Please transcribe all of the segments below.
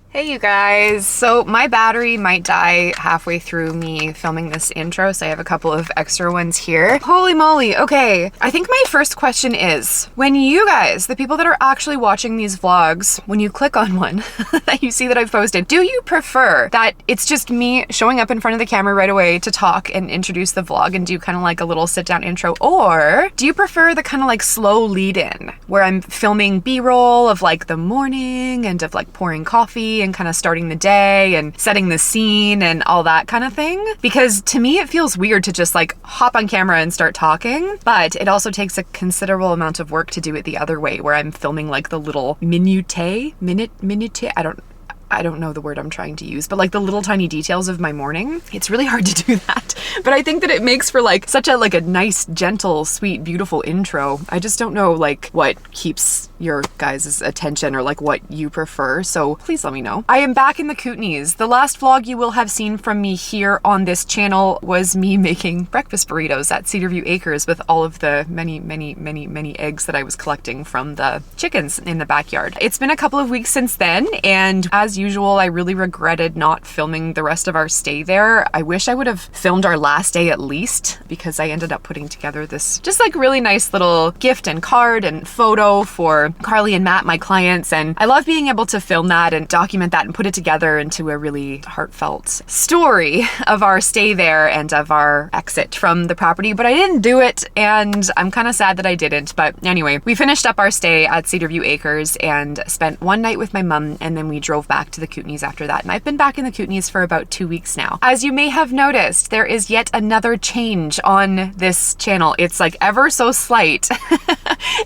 Hey you guys, so my battery might die halfway through me filming this intro, so I have a couple of extra ones here. Holy moly, okay. I think my first question is, when you guys, the people that are actually watching these vlogs, when you click on one that you see that I've posted, do you prefer that it's just me showing up in front of the camera right away to talk and introduce the vlog and do kind of like a little sit down intro, or do you prefer the kind of like slow lead in where I'm filming B-roll of like the morning and of like pouring coffee and kind of starting the day and setting the scene and all that kind of thing? Because to me it feels weird to just like hop on camera and start talking, but it also takes a considerable amount of work to do it the other way where I'm filming like the little minute, I don't know the word I'm trying to use, but like the little tiny details of my morning. It's really hard to do that. But I think that it makes for like such a nice, gentle, sweet, beautiful intro. I just don't know like what keeps your guys' attention or like what you prefer. So please let me know. I am back in the Kootenays. The last vlog you will have seen from me here on this channel was me making breakfast burritos at Cedarview Acres with all of the many eggs that I was collecting from the chickens in the backyard. It's been a couple of weeks since then, and as usual, I really regretted not filming the rest of our stay there. I wish I would have filmed our last day at least, because I ended up putting together this just like really nice little gift and card and photo for Carly and Matt, my clients, and I love being able to film that and document that and put it together into a really heartfelt story of our stay there and of our exit from the property, but I didn't do it, and I'm kind of sad that I didn't. But anyway, we finished up our stay at Cedarview Acres and spent one night with my mum, and then we drove back to the Kootenays after that, and I've been back in the Kootenays for about 2 weeks now. As you may have noticed, there is yet another change on this channel. It's like ever so slight.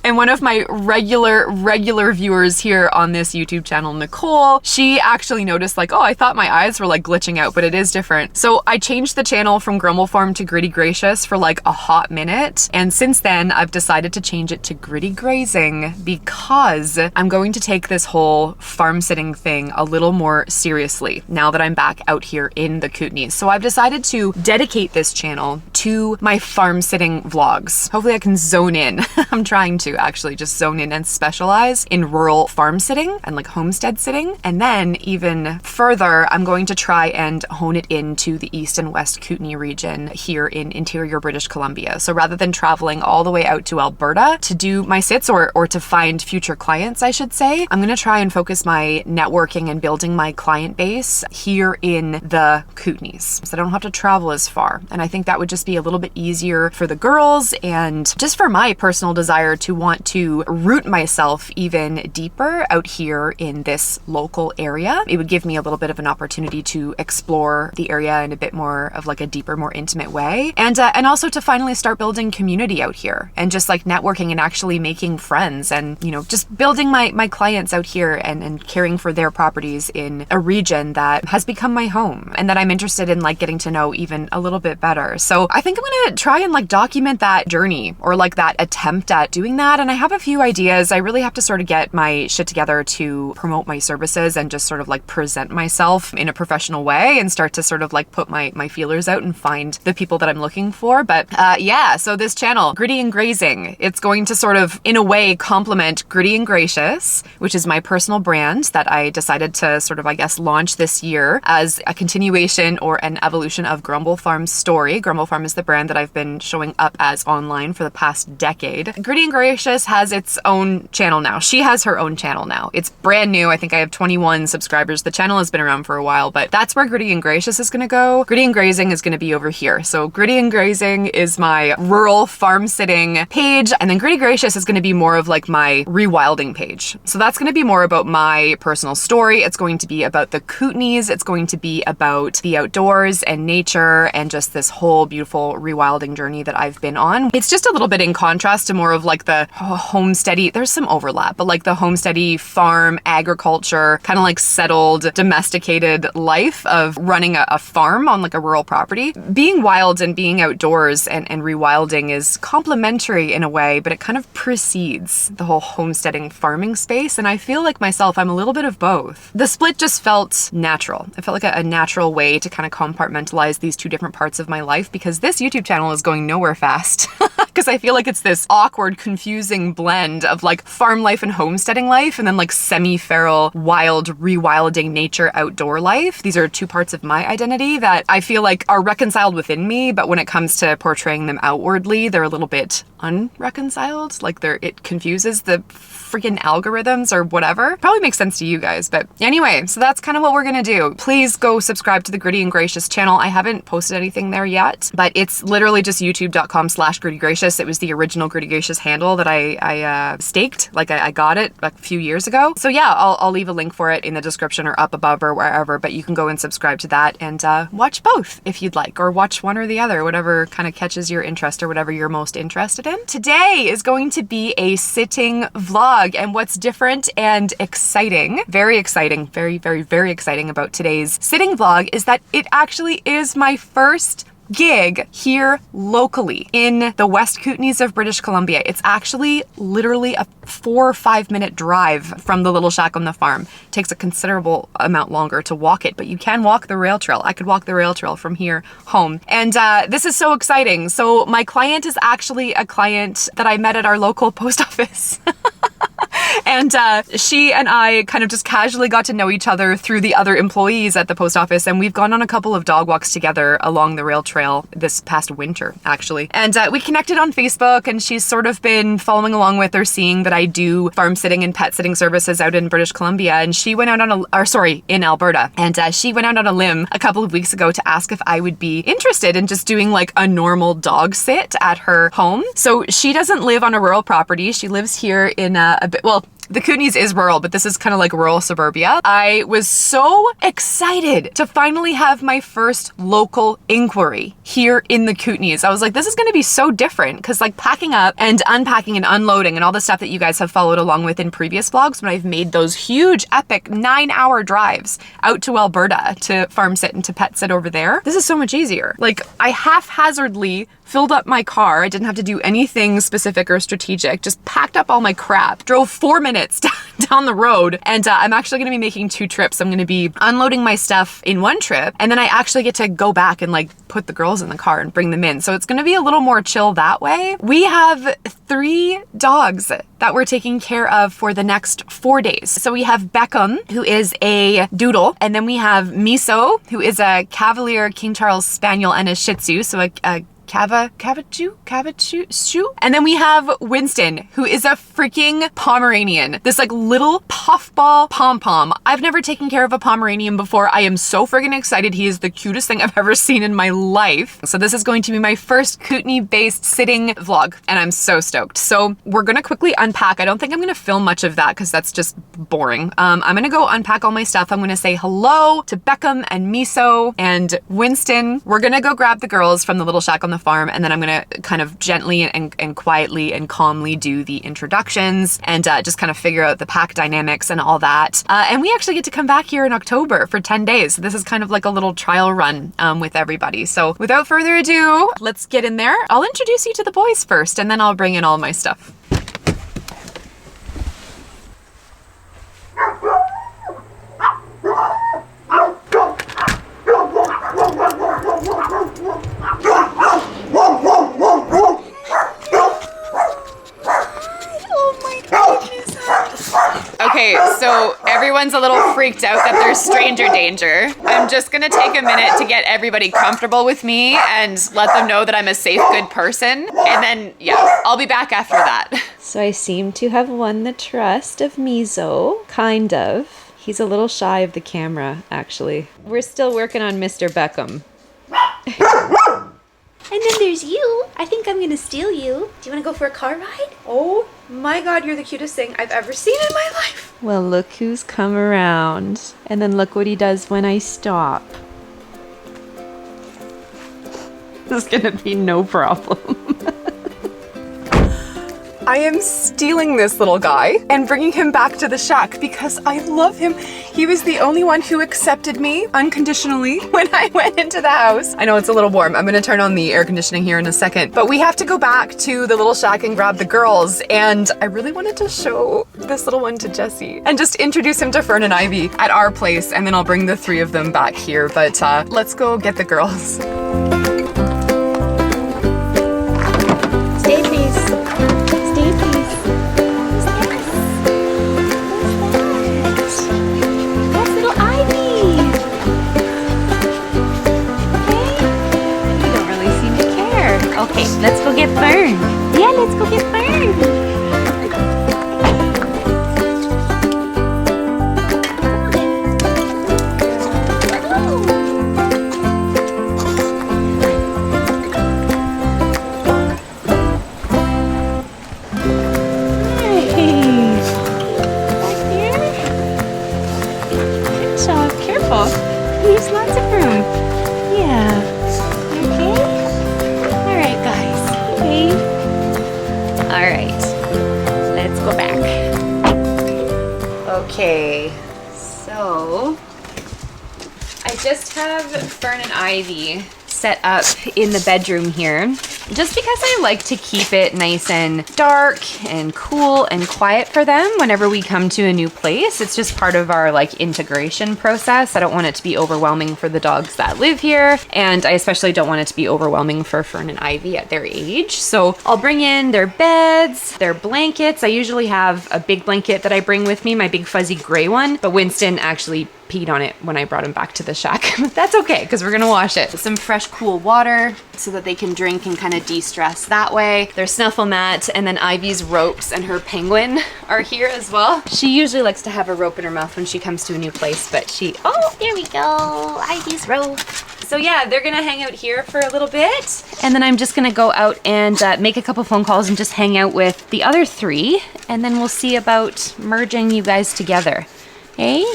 And one of my regular viewers here on this YouTube channel, Nicole, she actually noticed like, oh, I thought my eyes were like glitching out, but it is different. So I changed the channel from Grumble Farm to Gritty Gracious for like a hot minute, and since then I've decided to change it to Gritty Grazing because I'm going to take this whole farm sitting thing a little more seriously now that I'm back out here in the Kootenays. So I've decided to dedicate this channel to my farm sitting vlogs. Hopefully I can zone in. I'm trying to actually just zone in and specialize in rural farm sitting and like homestead sitting. And then even further, I'm going to try and hone it into the East and West Kootenay region here in interior British Columbia. So rather than traveling all the way out to Alberta to do my sits or to find future clients, I should say, I'm going to try and focus my networking and building my client base here in the Kootenays, so I don't have to travel as far. And I think that would just be a little bit easier for the girls and just for my personal desire to want to root myself even deeper out here in this local area. It would give me a little bit of an opportunity to explore the area in a bit more of like a deeper, more intimate way, and also to finally start building community out here and just like networking and actually making friends and, you know, just building my clients out here and caring for their properties in a region that has become my home and that I'm interested in like getting to know even a little bit better. So I think I'm gonna try and like document that journey or like that attempt at doing that. And I have a few ideas. I really have to sort of get my shit together to promote my services and just sort of like present myself in a professional way and start to sort of like put my feelers out and find the people that I'm looking for. But yeah, so this channel, Gritty and Grazing, it's going to sort of in a way complement Gritty and Gracious, which is my personal brand that I decided to sort of, I guess, launch this year as a continuation or an evolution of Grumble Farm's story. Grumble Farm is the brand that I've been showing up as online for the past decade. Gritty and Gracious has its own channel now. She has her own channel now. It's brand new. I think I have 21 subscribers. The channel has been around for a while, but that's where Gritty and Gracious is going to go. Gritty and Grazing is going to be over here. So Gritty and Grazing is my rural farm sitting page, and then Gritty Gracious is going to be more of like my rewilding page. So that's going to be more about my personal story. It's going to be about the Kootenays. It's going to be about the outdoors and nature and just this whole beautiful rewilding journey that I've been on. It's just a little bit in contrast to more of like the homesteady, there's some overlap, but like the homesteady farm agriculture, kind of like settled, domesticated life of running a farm on like a rural property. Being wild and being outdoors and rewilding is complementary in a way, but it kind of precedes the whole homesteading farming space. And I feel like myself, I'm a little bit of both. the split just felt natural. It felt like a natural way to kind of compartmentalize these two different parts of my life, because this YouTube channel is going nowhere fast. Because I feel like it's this awkward, confusing blend of like farm life and homesteading life, and then like semi-feral, wild, rewilding nature outdoor life. These are two parts of my identity that I feel like are reconciled within me, but when it comes to portraying them outwardly, they're a little bit unreconciled. Like it confuses the freaking algorithms or whatever. Probably makes sense to you guys, but anyway, so that's kind of what we're gonna do. Please go subscribe to the Gritty and Gracious channel. I haven't posted anything there yet, but it's literally just youtube.com/grittygracious. It was the original Gritty Gracious handle that I staked, like I got it a few years ago. So yeah, I'll leave a link for it in the description or up above or wherever, but you can go and subscribe to that and watch both if you'd like, or watch one or the other, whatever kind of catches your interest or whatever you're most interested in. Today is going to be a sitting vlog, and what's different and exciting, very exciting, very, very, very exciting about today's sitting vlog is that it actually is my first gig here locally in the West Kootenays of British Columbia. It's actually literally a 4 or 5 minute drive from the little shack on the farm. It takes a considerable amount longer to walk it, but you can walk the rail trail. I could walk the rail trail from here home. And this is so exciting. So my client is actually a client that I met at our local post office. And she and I kind of just casually got to know each other through the other employees at the post office, and we've gone on a couple of dog walks together along the rail trail this past winter, actually. And we connected on Facebook, and she's sort of been following along with or seeing that I do farm sitting and pet sitting services out in British Columbia, and she went out on in Alberta, and she went out on a limb a couple of weeks ago to ask if I would be interested in just doing like a normal dog sit at her home. So she doesn't live on a rural property. She lives here in a bit, well, the Kootenays is rural, but this is kind of like rural suburbia. I was so excited to finally have my first local inquiry here in the Kootenays. I was like, this is going to be so different, because like packing up and unpacking and unloading and all the stuff that you guys have followed along with in previous vlogs when I've made those huge, epic 9-hour drives out to Alberta to farm sit and to pet sit over there. This is so much easier. Like I haphazardly filled up my car. I didn't have to do anything specific or strategic, just packed up all my crap, drove 4 minutes down the road, and I'm actually going to be making 2 trips. I'm going to be unloading my stuff in one trip, and then I actually get to go back and like put the girls in the car and bring them in. So it's going to be a little more chill that way. We have 3 dogs that we're taking care of for the next 4 days. So we have Beckham, who is a doodle, and then we have Miso, who is a Cavalier King Charles Spaniel and a shihtzu, so a cavachoo, and then we have Winston, who is a freaking Pomeranian. This like little puffball pom-pom. I've never taken care of a Pomeranian before. I am so friggin' excited. He is the cutest thing I've ever seen in my life. So this is going to be my first Kootenay-based sitting vlog, and I'm so stoked. So we're gonna quickly unpack. I don't think I'm gonna film much of that because that's just boring. I'm gonna go unpack all my stuff. I'm gonna say hello to Beckham and Miso and Winston. We're gonna go grab the girls from the little shack on the farm, and then I'm gonna kind of gently and quietly and calmly do the introductions and just kind of figure out the pack dynamics and all that. And we actually get to come back here in October for 10 days. So this is kind of like a little trial run with everybody. So without further ado, let's get in there. I'll introduce you to the boys first, and then I'll bring in all my stuff. Okay, so everyone's a little freaked out that there's stranger danger. I'm just gonna take a minute to get everybody comfortable with me and let them know that I'm a safe, good person. And then, yeah, I'll be back after that. So I seem to have won the trust of Miso, kind of. He's a little shy of the camera, actually. We're still working on Mr. Beckham. And then there's you. I think I'm gonna steal you. Do you wanna go for a car ride? Oh my God, you're the cutest thing I've ever seen in my life. Well, look who's come around. And then look what he does when I stop. This is gonna be no problem. I am stealing this little guy and bringing him back to the shack because I love him. He was the only one who accepted me unconditionally when I went into the house. I know it's a little warm. I'm gonna turn on the air conditioning here in a second, but we have to go back to the little shack and grab the girls. And I really wanted to show this little one to Jesse and just introduce him to Fern and Ivy at our place. And then I'll bring the three of them back here. But let's go get the girls. Stay, please. Stay, please. Who's that? Who's that? That's little Ivy. Hey, you don't really seem to care. Okay, let's go get Fern. Yeah, let's go get Fern. There's lots of room. Yeah. You okay? All right, guys. Okay. All right. Let's go back. Okay. So I just have Fern and Ivy set up in the bedroom here, just because I like to keep it nice and dark and cool and quiet for them whenever we come to a new place. It's just part of our like integration process. I don't want it to be overwhelming for the dogs that live here, and I especially don't want it to be overwhelming for Fern and Ivy at their age. So I'll bring in their beds, their blankets. I usually have a big blanket that I bring with me, my big fuzzy gray one, but Winston actually peed on it when I brought him back to the shack. That's okay, because we're gonna wash it. Some fresh, cool water so that they can drink and kind of de-stress that way. Their snuffle mat, and then Ivy's ropes and her penguin are here as well. She usually likes to have a rope in her mouth when she comes to a new place, but Oh, there we go. Ivy's rope. So yeah, they're gonna hang out here for a little bit, and then I'm just gonna go out and make a couple phone calls and just hang out with the other three, and then we'll see about merging you guys together. Hey?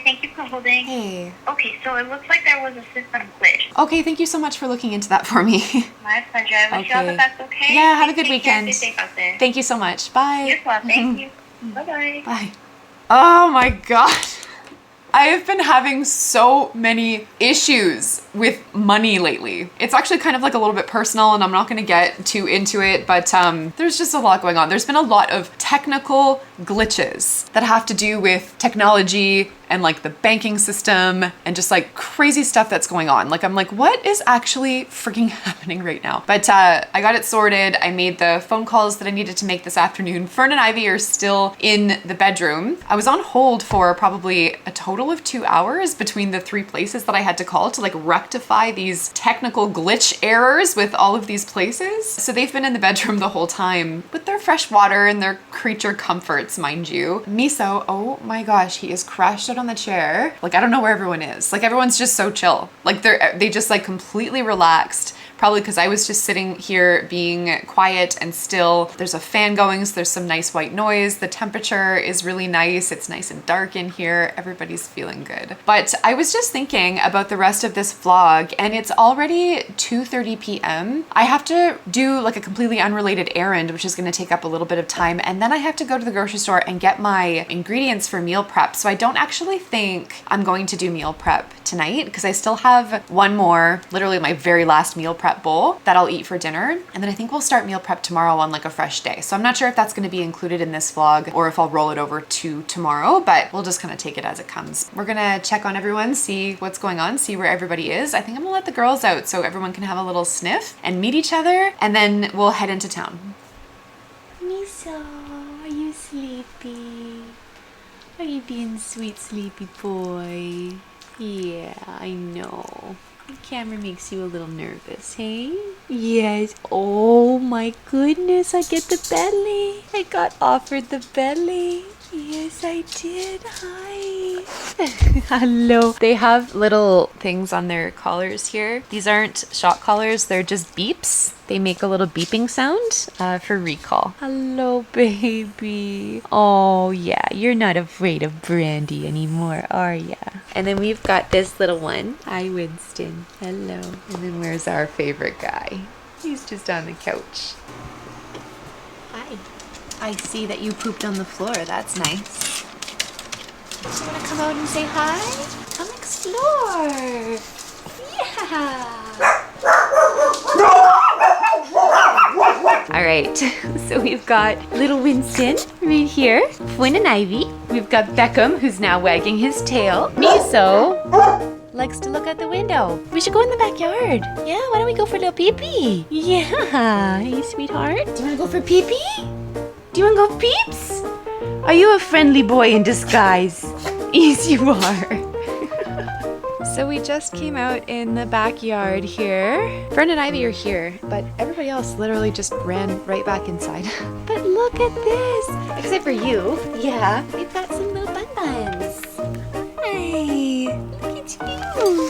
Thank you for holding. Hey. Okay, so it looks like there was a system glitch. Okay, thank you so much for looking into that for me. My pleasure. I wish you all the best, okay? Yeah, have a good Take care. weekend. Stay safe out there. Thank you so much. Bye. You're welcome. Thank you. Bye-bye. Bye. Oh my gosh. I have been having so many issues with money lately. It's actually kind of like a little bit personal, and I'm not gonna get too into it, but there's just a lot going on. There's been a lot of technical glitches that have to do with technology and like the banking system and just like crazy stuff that's going on. Like I'm like, what is actually freaking happening right now? But I got it sorted. I made the phone calls that I needed to make this afternoon. Fern and Ivy are still in the bedroom. I was on hold for probably a total of 2 hours between the three places that I had to call to like rectify these technical glitch errors with all of these places. So they've been in the bedroom the whole time with their fresh water and their creature comforts, mind you. Miso, oh my gosh, he is crashed out on the chair. Like, I don't know where everyone is. Like, everyone's just so chill. Like, they just like completely relaxed. Probably because I was just sitting here being quiet and still. There's a fan going, so there's some nice white noise. The temperature is really nice. It's nice and dark in here. Everybody's feeling good. But I was just thinking about the rest of this vlog, and it's already 2:30 p.m. I have to do like a completely unrelated errand, which is going to take up a little bit of time, and then I have to go to the grocery store and get my ingredients for meal prep. So I don't actually think I'm going to do meal prep tonight because I still have one more, literally my very last meal prep bowl that I'll eat for dinner. And then I think we'll start meal prep tomorrow on like a fresh day. So I'm not sure if that's going to be included in this vlog or if I'll roll it over to tomorrow, but we'll just kind of take it as it comes. We're going to check on everyone, see what's going on, see where everybody is. I think I'm going to let the girls out so everyone can have a little sniff and meet each other, and then we'll head into town. Miso, are you sleepy? Are you being sweet sleepy boy? Yeah, I know. The camera makes you a little nervous, hey? Yes. Oh my goodness, I get the belly. I got offered the belly. Yes, I did. Hi. Hello. They have little things on their collars here. These aren't shock collars, they're just beeps. They make a little beeping sound for recall. Hello, baby. Oh, yeah, you're not afraid of Brandy anymore, are ya? And then we've got this little one. Hi, Winston. Hello. And then where's our favorite guy? He's just on the couch. Hi. I see that you pooped on the floor. That's nice. Do you want to come out and say hi? Come explore. Yeah. All right, so we've got little Winston right here, Flynn and Ivy. We've got Beckham, who's now wagging his tail. Miso likes to look out the window. We should go in the backyard. Yeah, why don't we go for a little pee-pee? Yeah, hey, sweetheart. Do you want to go for pee-pee? Do you want to go peeps? Are you a friendly boy in disguise? Yes, you are. So we just came out in the backyard here. Fern and Ivy are here, but everybody else literally just ran right back inside. But look at this! Except for you. Yeah, we've got some little bun-buns. Hi! Look at you!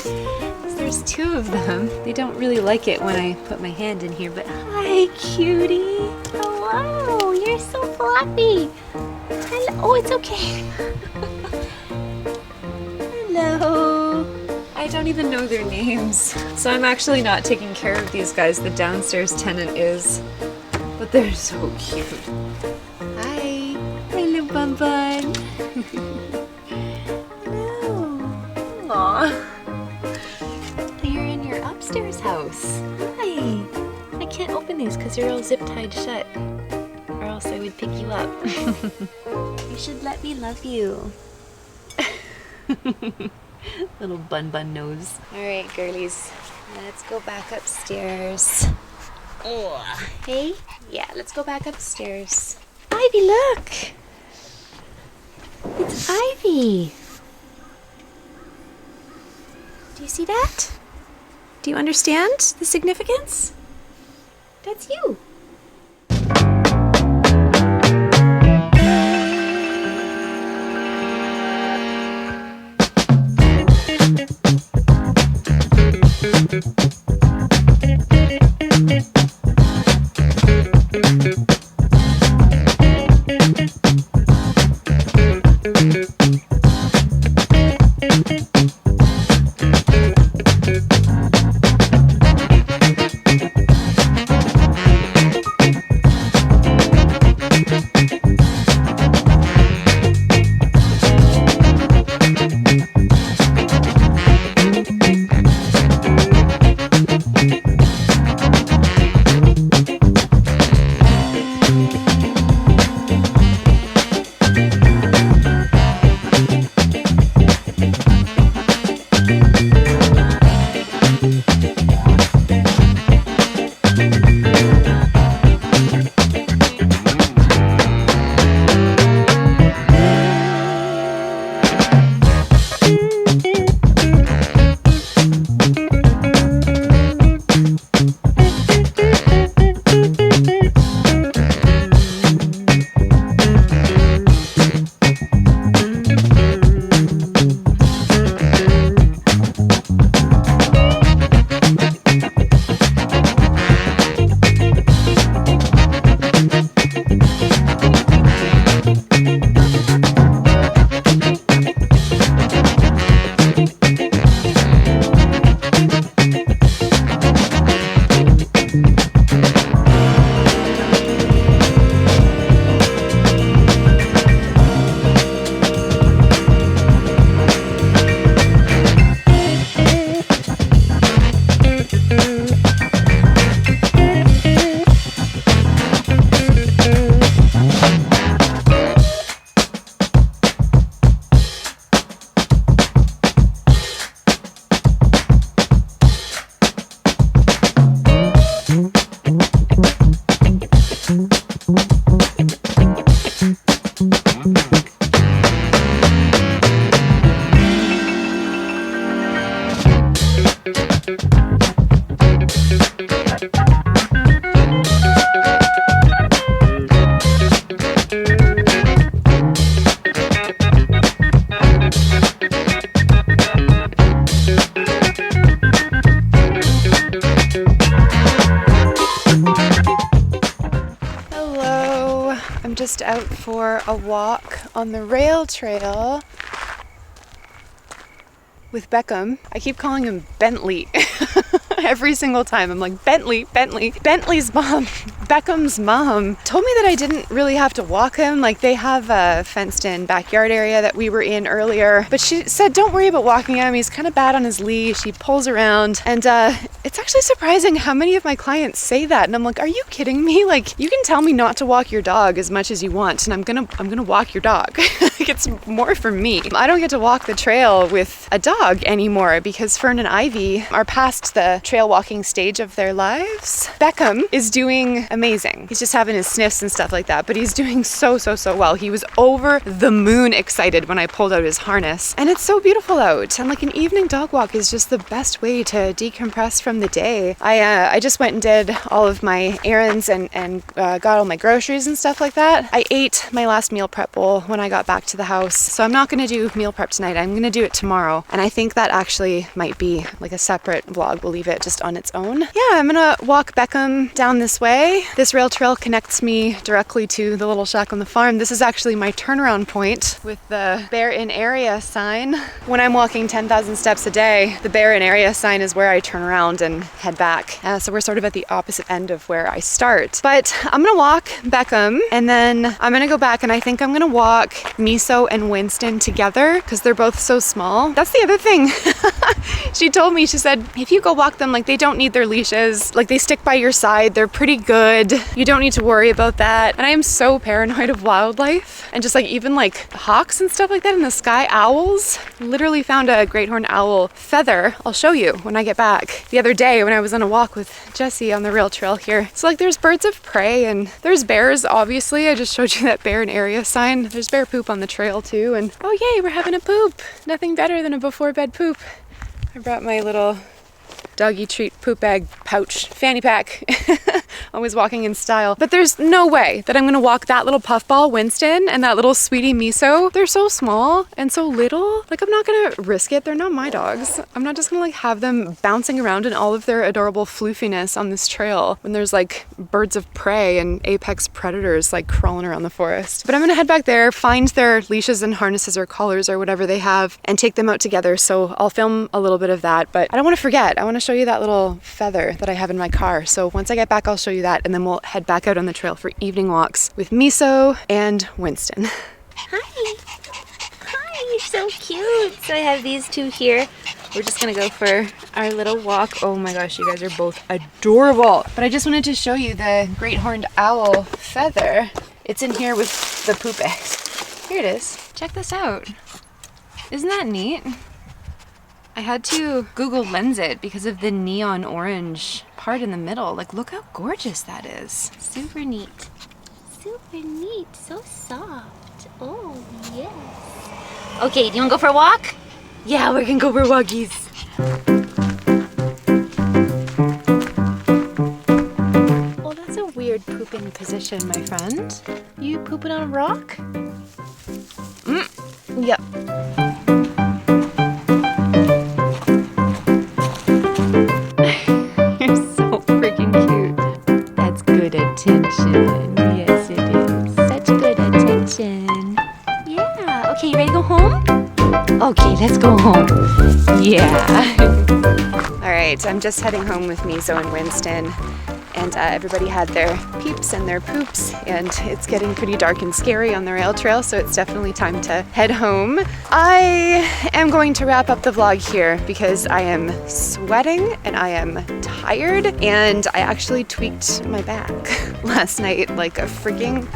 There's two of them. They don't really like it when I put my hand in here, but hi, cutie! Hello! You're so fluffy! Hello! Oh, it's okay. Hello! I don't even know their names. So I'm actually not taking care of these guys. The downstairs tenant is. But they're so cute. Hi. Hello, Bun Bun. Hello. Aww. You're in your upstairs house. Hi. I can't open these because they're all zip tied shut. Or else I would pick you up. You should let me love you. Little bun nose. All right, girlies, let's go back upstairs. Oh, hey? Yeah, let's go back upstairs. Ivy, look! It's Ivy. Do you see that? Do you understand the significance? That's you. I'm just out for a walk on the rail trail with Beckham. I keep calling him Bentley. Every single time I'm like, Bentley. Bentley's mom, Beckham's mom, told me that I didn't really have to walk him. Like, they have a fenced in backyard area that we were in earlier, but she said don't worry about walking him. He's kind of bad on his leash. He pulls around, and it's actually surprising how many of my clients say that. And I'm like, are you kidding me? Like, you can tell me not to walk your dog as much as you want, and I'm gonna walk your dog. It's more for me. I don't get to walk the trail with a dog anymore because Fern and Ivy are past the trail walking stage of their lives. Beckham is doing amazing. He's just having his sniffs and stuff like that, but he's doing so well. He was over the moon excited when I pulled out his harness, and it's so beautiful out. And like, an evening dog walk is just the best way to decompress from the day. I just went and did all of my errands and got all my groceries and stuff like that. I ate my last meal prep bowl when I got back to the house, so I'm not going to do meal prep tonight. I'm going to do it tomorrow, and I think that actually might be like a separate vlog. We'll leave it just on its own. Yeah, I'm gonna walk Beckham down this way. This rail trail connects me directly to the little shack on the farm. This is actually my turnaround point with the bear in area sign. When I'm walking 10,000 steps a day, the bear in area sign is where I turn around and head back. So we're sort of at the opposite end of where I start. But I'm gonna walk Beckham, and then I'm gonna go back, and I think I'm gonna walk Miso and Winston together because they're both so small. That's the other thing. She told me, she said, if you go walk them, like, they don't need their leashes. Like, they stick by your side. They're pretty good. You don't need to worry about that. And I am so paranoid of wildlife, and just like even like hawks and stuff like that in the sky, owls. Literally found a great horned owl feather. I'll show you when I get back. The other day when I was on a walk with Jessie on the rail trail here. So like, there's birds of prey and there's bears, obviously. I just showed you that bear in area sign. There's bear poop on the trail too. And oh yay, we're having a poop. Nothing better than a before bed poop. I brought my little doggy treat poop bag pouch fanny pack. Always walking in style. But there's no way that I'm gonna walk that little puffball Winston and that little sweetie Miso. They're so small and so little. Like, I'm not gonna risk it. They're not my dogs. I'm not just gonna like have them bouncing around in all of their adorable floofiness on this trail when there's like birds of prey and apex predators like crawling around the forest. But I'm gonna head back there, find their leashes and harnesses or collars or whatever they have, and take them out together. So I'll film a little bit of that, but I don't want to forget. I want to show you that little feather that I have in my car. So once I get back, I'll show you that, and then we'll head back out on the trail for evening walks with Miso and Winston. Hi. Hi, you're so cute. So I have these two here. We're just gonna go for our little walk. Oh my gosh, you guys are both adorable. But I just wanted to show you the great horned owl feather. It's in here with the poop eggs. Here it is. Check this out. Isn't that neat? I had to Google Lens it because of the neon orange part in the middle. Like, look how gorgeous that is. Super neat. Super neat. So soft. Oh, yes. Okay, do you wanna go for a walk? Yeah, we're gonna go for walkies. Well, that's a weird pooping position, my friend. You pooping on a rock? Yep. Attention. Yes, it is. Such good attention. Yeah. Okay, you ready to go home? Okay, let's go home. Yeah. All right, I'm just heading home with Miso and Winston. And everybody had their peeps and their poops, and it's getting pretty dark and scary on the rail trail, so it's definitely time to head home. I am going to wrap up the vlog here because I am sweating and I am tired, and I actually tweaked my back last night like a freaking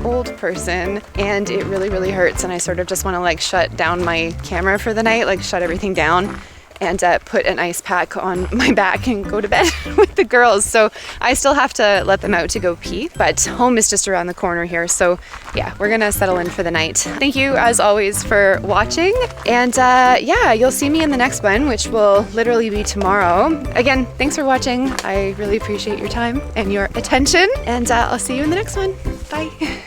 old person, and it really hurts, and I sort of just want to like shut down my camera for the night, like shut everything down, and put an ice pack on my back and go to bed with the girls. So I still have to let them out to go pee, but home is just around the corner here. So yeah, we're gonna settle in for the night. Thank you as always for watching. And yeah, you'll see me in the next one, which will literally be tomorrow. Again, thanks for watching. I really appreciate your time and your attention, and I'll see you in the next one. Bye.